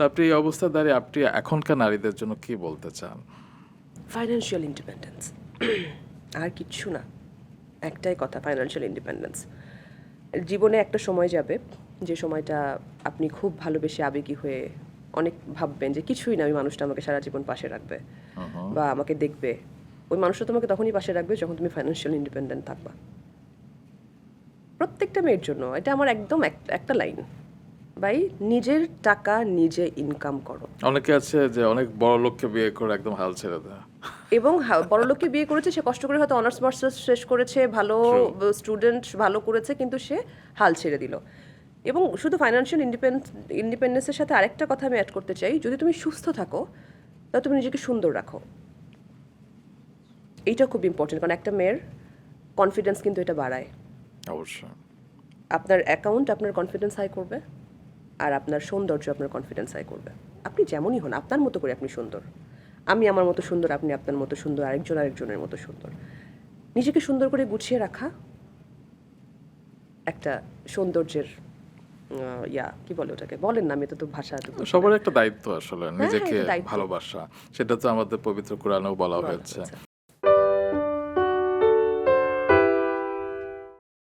আপনি এই অবস্থায় দাঁড়িয়ে আপনি এখনকার নারীদের জন্য কি বলতে চান? ফাইন্যান্সিয়াল ইন্ডিপেন্ডেন্স, আর কিচ্ছু না। একটাই কথা, ফাইন্যান্সিয়াল ইন্ডিপেন্ডেন্স। জীবনে একটা সময় যাবে যে সময়টা আপনি খুব ভালোবেসে আবেগী হয়ে অনেক ভাববেন যে কিছুই না, ওই মানুষটা আমাকে সারা জীবন পাশে রাখবে বা আমাকে দেখবে। ওই মানুষটা তোমাকে তখনই পাশে রাখবে যখন তুমি ফাইন্যান্সিয়াল ইন্ডিপেন্ডেন্ট থাকবা। প্রত্যেকটা মেয়ের জন্য এটা আমার একদম একটা লাইন, ভাই নিজের টাকা নিজে ইনকাম করো। অনেকে আছে যে অনেক বড় লোককে বিয়ে করে একদম হাল ছেড়ে দেয়। এবং বড়লোককে বিয়ে করেছে, সে কষ্ট করে হয়তো অনার্স মাস্টার্স শেষ করেছে, ভালো True. স্টুডেন্ট, ভালো করেছে, কিন্তু সে হাল ছেড়ে দিল। এবং শুধু ফাইন্যান্সিয়াল ইন্ডিপেন্ডেন্সের সাথে আরেকটা কথা আমি অ্যাড করতে চাই, যদি তুমি সুস্থ থাকো তাহলে তুমি নিজেকে সুন্দর রাখো। এইটা খুব ইম্পর্টেন্ট, কারণ একটা মেয়ের কনফিডেন্স কিন্তু এটা বাড়ায়। অবশ্যই। আপনার অ্যাকাউন্ট আপনার কনফিডেন্স হাই করবে, আর আপনার সৌন্দর্য আপনার কনফিডেন্স হাই করবে। আপনি যেমনই হন, আপনার মতো করে আপনি সুন্দর। আমি আমার মতো সুন্দর, আপনি আপনার মতো সুন্দর, আরেকজন আরেকজনের মতো সুন্দর। নিজেকে সুন্দর করে গুছিয়ে রাখা একটা সৌন্দর্যের কি বলে ওটাকে, বলেন না, আমি তো ভাষা তো বুঝি না। সবার একটা দায়িত্ব আসলে নিজেকে এটা দায়িত্ব। ভালোবাসা, সেটা তো আমাদের পবিত্র কোরআনেও বলা বলা হয়েছে। হয়েছে।